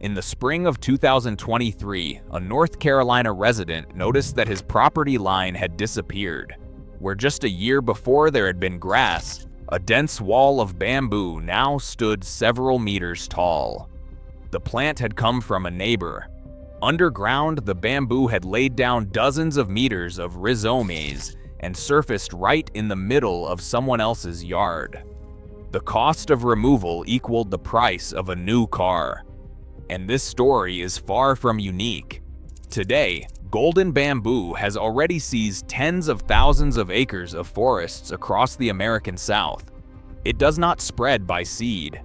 In the spring of 2023, a North Carolina resident noticed that his property line had disappeared. Where just a year before there had been grass, a dense wall of bamboo now stood several meters tall. The plant had come from a neighbor. Underground, the bamboo had laid down dozens of meters of rhizomes and surfaced right in the middle of someone else's yard. The cost of removal equaled the price of a new car. And this story is far from unique. Today, golden bamboo has already seized tens of thousands of acres of forests across the American South. It does not spread by seed.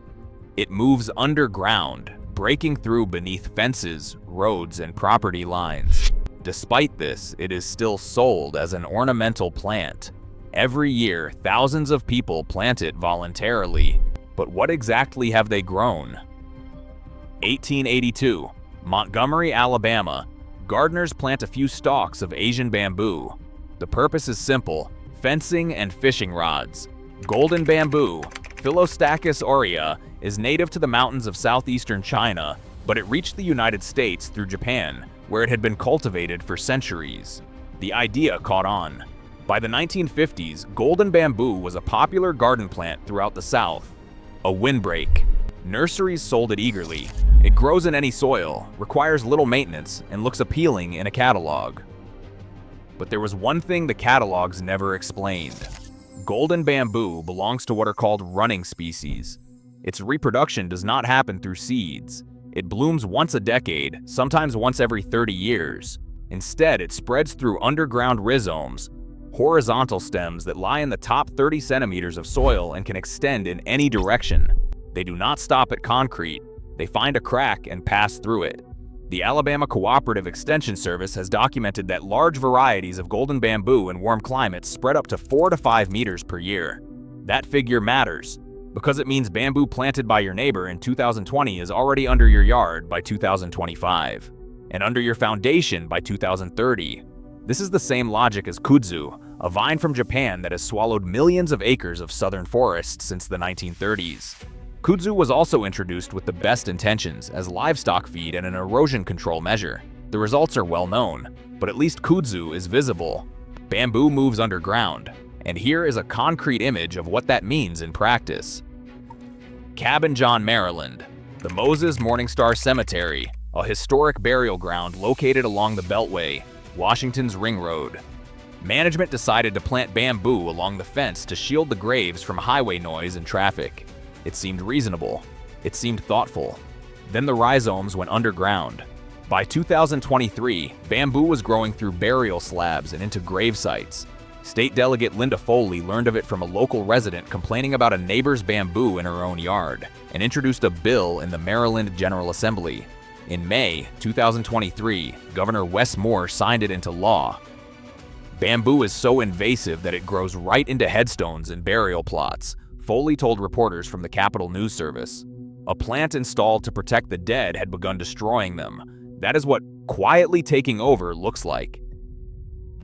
It moves underground, breaking through beneath fences, roads, and property lines. Despite this, it is still sold as an ornamental plant. Every year, thousands of people plant it voluntarily. But what exactly have they grown? 1882, Montgomery, Alabama. Gardeners plant a few stalks of Asian bamboo. The purpose is simple: fencing and fishing rods. Golden bamboo, Philostachys aurea, is native to the mountains of southeastern China, but it reached the United States through Japan, where it had been cultivated for centuries. The idea caught on. By the 1950s, golden bamboo was a popular garden plant throughout the South. A windbreak. Nurseries sold it eagerly. It grows in any soil, requires little maintenance, and looks appealing in a catalog. But there was one thing the catalogs never explained. Golden bamboo belongs to what are called running species. Its reproduction does not happen through seeds. It blooms once a decade, sometimes once every 30 years. Instead, it spreads through underground rhizomes, horizontal stems that lie in the top 30 centimeters of soil and can extend in any direction. They do not stop at concrete. They find a crack and pass through it. The Alabama Cooperative Extension Service has documented that large varieties of golden bamboo in warm climates spread up to 4 to 5 meters per year. That figure matters, because it means bamboo planted by your neighbor in 2020 is already under your yard by 2025, and under your foundation by 2030. This is the same logic as kudzu, a vine from Japan that has swallowed millions of acres of southern forests since the 1930s. Kudzu was also introduced with the best intentions as livestock feed and an erosion control measure. The results are well known, but at least kudzu is visible. Bamboo moves underground, and here is a concrete image of what that means in practice. Cabin John, Maryland. The Moses Morningstar Cemetery, a historic burial ground located along the Beltway, Washington's Ring Road. Management decided to plant bamboo along the fence to shield the graves from highway noise and traffic. It seemed reasonable. It seemed thoughtful. Then the rhizomes went underground. By 2023, bamboo was growing through burial slabs and into grave sites. State Delegate Linda Foley learned of it from a local resident complaining about a neighbor's bamboo in her own yard, and introduced a bill in the Maryland General Assembly. In May 2023, Governor Wes Moore signed it into law. Bamboo is so invasive that it grows right into headstones and burial plots, Foley told reporters from the Capitol News Service. A plant installed to protect the dead had begun destroying them. That is what quietly taking over looks like.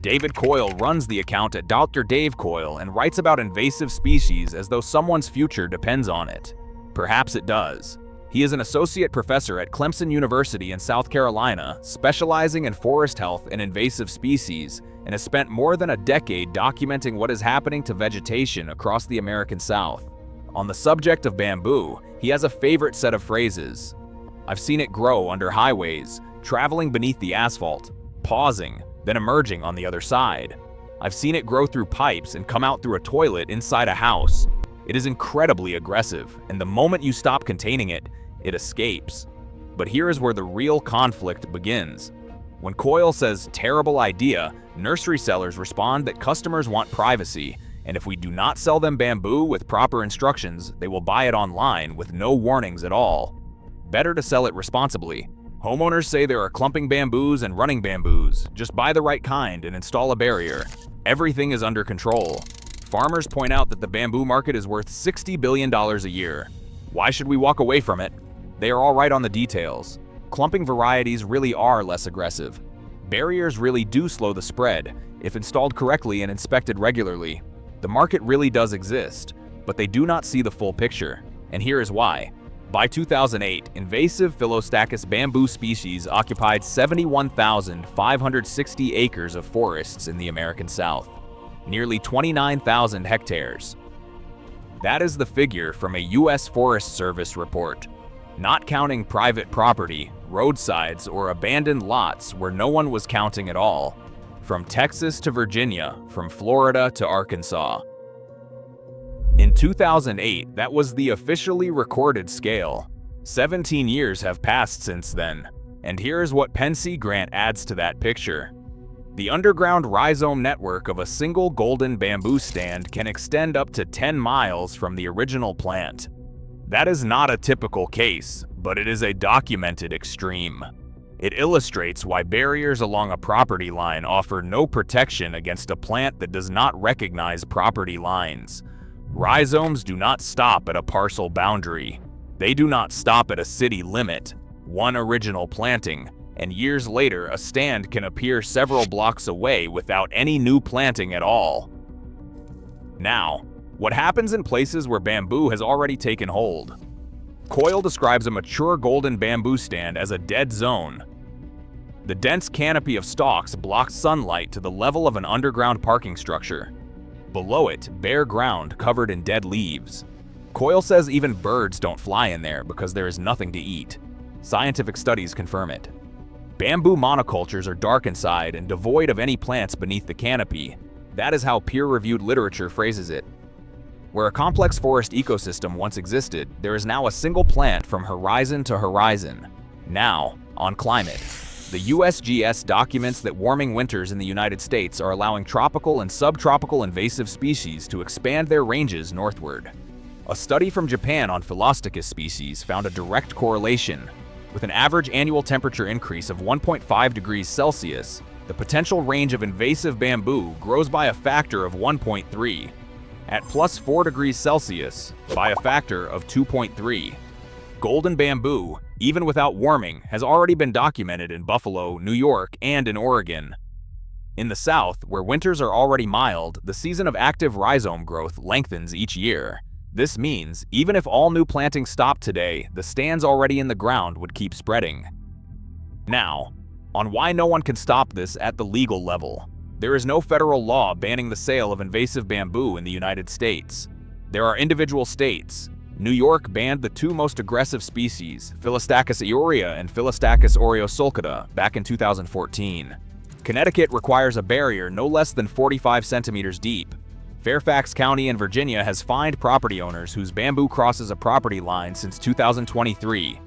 David Coyle runs the account at Dr. Dave Coyle and writes about invasive species as though someone's future depends on it. Perhaps it does. He is an associate professor at Clemson University in South Carolina, specializing in forest health and invasive species, and has spent more than a decade documenting what is happening to vegetation across the American South. On the subject of bamboo, he has a favorite set of phrases. I've seen it grow under highways, traveling beneath the asphalt, pausing, then emerging on the other side. I've seen it grow through pipes and come out through a toilet inside a house. It is incredibly aggressive, and the moment you stop containing it, it escapes. But here is where the real conflict begins. When Coyle says terrible idea, nursery sellers respond that customers want privacy, and if we do not sell them bamboo with proper instructions, they will buy it online with no warnings at all. Better to sell it responsibly. Homeowners say there are clumping bamboos and running bamboos. Just buy the right kind and install a barrier. Everything is under control. Farmers point out that the bamboo market is worth $60 billion a year. Why should we walk away from it? They are all right on the details. Clumping varieties really are less aggressive. Barriers really do slow the spread, if installed correctly and inspected regularly. The market really does exist, but they do not see the full picture. And here is why. By 2008, invasive Philostachys bamboo species occupied 71,560 acres of forests in the American South, nearly 29,000 hectares. That is the figure from a U.S. Forest Service report, not counting private property, roadsides, or abandoned lots where no one was counting at all, from Texas to Virginia, from Florida to Arkansas. In 2008, that was the officially recorded scale. 17 years have passed since then, and here's what Pensy Grant adds to that picture. The underground rhizome network of a single golden bamboo stand can extend up to 10 miles from the original plant. That is not a typical case, but it is a documented extreme. It illustrates why barriers along a property line offer no protection against a plant that does not recognize property lines. Rhizomes do not stop at a parcel boundary. They do not stop at a city limit. One original planting, and years later a stand can appear several blocks away without any new planting at all. Now, what happens in places where bamboo has already taken hold? Coyle describes a mature golden bamboo stand as a dead zone. The dense canopy of stalks blocks sunlight to the level of an underground parking structure. Below it, bare ground covered in dead leaves. Coyle says even birds don't fly in there because there is nothing to eat. Scientific studies confirm it. Bamboo monocultures are dark inside and devoid of any plants beneath the canopy. That is how peer-reviewed literature phrases it. Where a complex forest ecosystem once existed, there is now a single plant from horizon to horizon. Now, on climate. The USGS documents that warming winters in the United States are allowing tropical and subtropical invasive species to expand their ranges northward. A study from Japan on Philostachys species found a direct correlation. With an average annual temperature increase of 1.5 degrees Celsius, the potential range of invasive bamboo grows by a factor of 1.3. At plus 4 degrees Celsius, by a factor of 2.3. Golden bamboo, even without warming, has already been documented in Buffalo, New York, and in Oregon. In the South, where winters are already mild, the season of active rhizome growth lengthens each year. This means, even if all new plantings stopped today, the stands already in the ground would keep spreading. Now, on why no one can stop this at the legal level. There is no federal law banning the sale of invasive bamboo in the United States. There are individual states. New York banned the two most aggressive species, Philostachys aerea and Philostachys aureosulcata, back in 2014. Connecticut requires a barrier no less than 45 centimeters deep. Fairfax County in Virginia has fined property owners whose bamboo crosses a property line since 2023.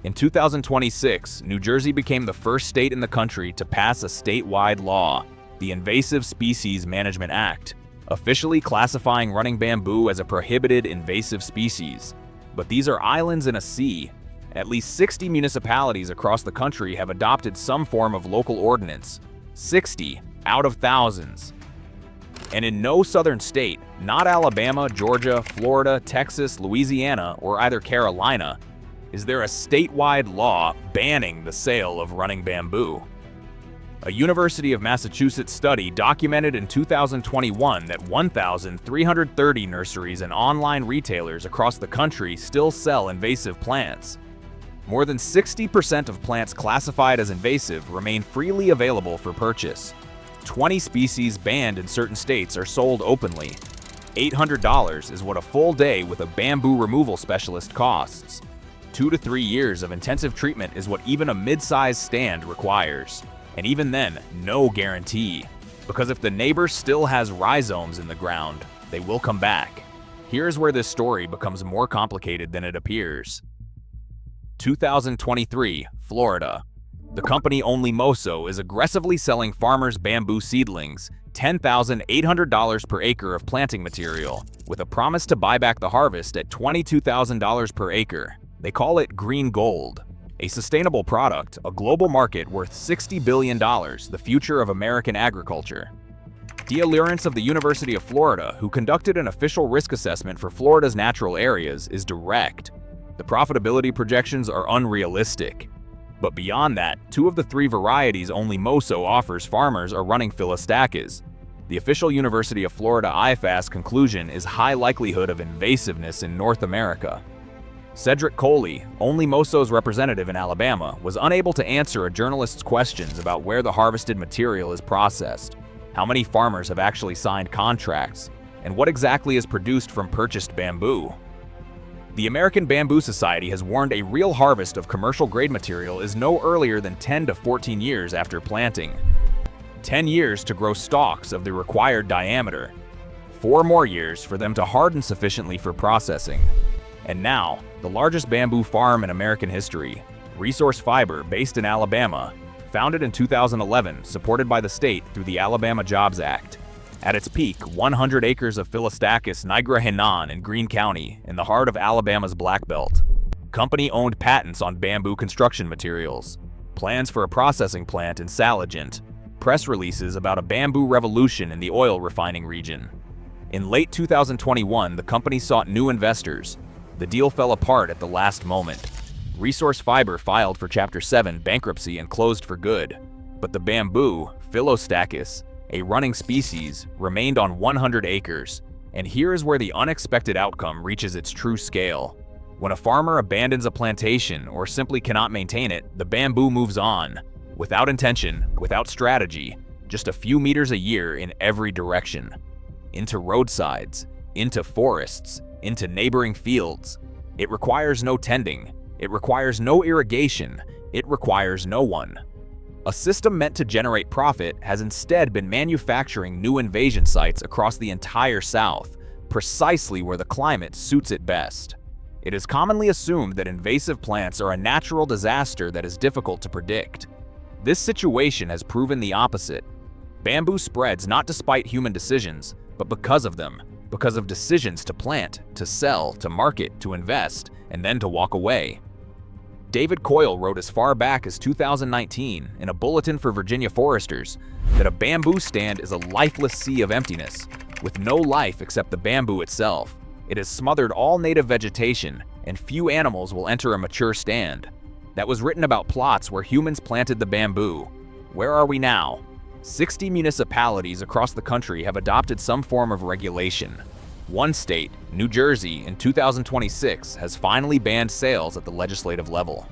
In 2026, New Jersey became the first state in the country to pass a statewide law, the Invasive Species Management Act, officially classifying running bamboo as a prohibited invasive species. But these are islands in a sea. At least 60 municipalities across the country have adopted some form of local ordinance. 60 out of thousands. And in no southern state, not Alabama, Georgia, Florida, Texas, Louisiana, or either Carolina, is there a statewide law banning the sale of running bamboo. A University of Massachusetts study documented in 2021 that 1,330 nurseries and online retailers across the country still sell invasive plants. More than 60% of plants classified as invasive remain freely available for purchase. 20 species banned in certain states are sold openly. $800 is what a full day with a bamboo removal specialist costs. 2 to 3 years of intensive treatment is what even a mid-sized stand requires. And even then, no guarantee. Because if the neighbor still has rhizomes in the ground, they will come back. Here's where this story becomes more complicated than it appears. 2023, Florida. The company Only Moso is aggressively selling farmers' bamboo seedlings, $10,800 per acre of planting material, with a promise to buy back the harvest at $22,000 per acre. They call it green gold. A sustainable product, a global market worth $60 billion, the future of American agriculture. The allurance of the University of Florida, who conducted an official risk assessment for Florida's natural areas, is direct. The profitability projections are unrealistic. But beyond that, 2 of the 3 varieties Only Moso offers farmers are running Philostachys. The official University of Florida IFAS conclusion is high likelihood of invasiveness in North America. Cedric Coley, only Moso's representative in Alabama, was unable to answer a journalist's questions about where the harvested material is processed, how many farmers have actually signed contracts, and what exactly is produced from purchased bamboo. The American Bamboo Society has warned a real harvest of commercial-grade material is no earlier than 10 to 14 years after planting. 10 years to grow stalks of the required diameter. 4 more years for them to harden sufficiently for processing. And now, the largest bamboo farm in American history, Resource Fiber, based in Alabama, founded in 2011, supported by the state through the Alabama Jobs Act. At its peak, 100 acres of Philostachys nigra in Greene County, in the heart of Alabama's Black Belt. Company-owned patents on bamboo construction materials, plans for a processing plant in Saligent, press releases about a bamboo revolution in the oil refining region. In late 2021, the company sought new investors. The deal fell apart at the last moment. Resource Fiber filed for Chapter 7 bankruptcy and closed for good. But the bamboo, Philostachys, a running species, remained on 100 acres. And here is where the unexpected outcome reaches its true scale. When a farmer abandons a plantation or simply cannot maintain it, the bamboo moves on. Without intention, without strategy, just a few meters a year in every direction. Into roadsides, into forests, into neighboring fields. It requires no tending. It requires no irrigation. It requires no one. A system meant to generate profit has instead been manufacturing new invasion sites across the entire South, precisely where the climate suits it best. It is commonly assumed that invasive plants are a natural disaster that is difficult to predict. This situation has proven the opposite. Bamboo spreads not despite human decisions, but because of them, because of decisions to plant, to sell, to market, to invest, and then to walk away. David Coyle wrote as far back as 2019 in a bulletin for Virginia foresters that a bamboo stand is a lifeless sea of emptiness, with no life except the bamboo itself. It has smothered all native vegetation, and few animals will enter a mature stand. That was written about plots where humans planted the bamboo. Where are we now? 60 municipalities across the country have adopted some form of regulation. One state, New Jersey, in 2026 has finally banned sales at the legislative level.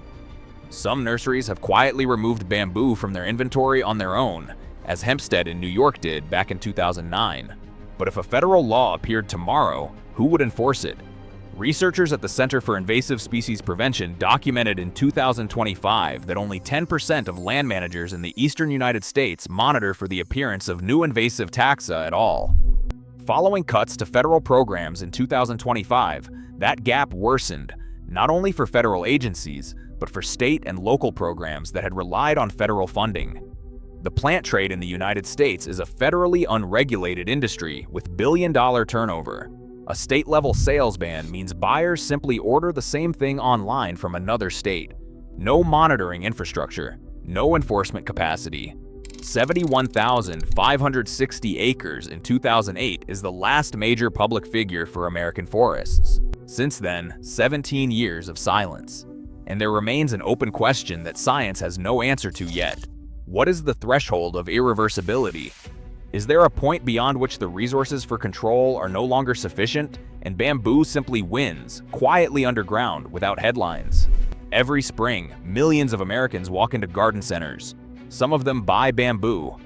Some nurseries have quietly removed bamboo from their inventory on their own, as Hempstead in New York did back in 2009. But if a federal law appeared tomorrow, who would enforce it? Researchers at the Center for Invasive Species Prevention documented in 2025 that only 10% of land managers in the eastern United States monitor for the appearance of new invasive taxa at all. Following cuts to federal programs in 2025, that gap worsened, not only for federal agencies, but for state and local programs that had relied on federal funding. The plant trade in the United States is a federally unregulated industry with billion-dollar turnover. A state-level sales ban means buyers simply order the same thing online from another state. No monitoring infrastructure, no enforcement capacity. 71,560 acres in 2008 is the last major public figure for American forests. Since then, 17 years of silence. And there remains an open question that science has no answer to yet. What is the threshold of irreversibility? Is there a point beyond which the resources for control are no longer sufficient, and bamboo simply wins, quietly underground, without headlines? Every spring, millions of Americans walk into garden centers. Some of them buy bamboo.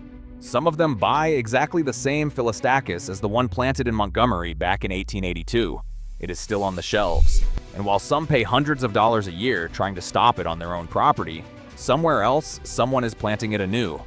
Some of them buy exactly the same Philostachys as the one planted in Montgomery back in 1882. It is still on the shelves. And while some pay hundreds of dollars a year trying to stop it on their own property, somewhere else, someone is planting it anew.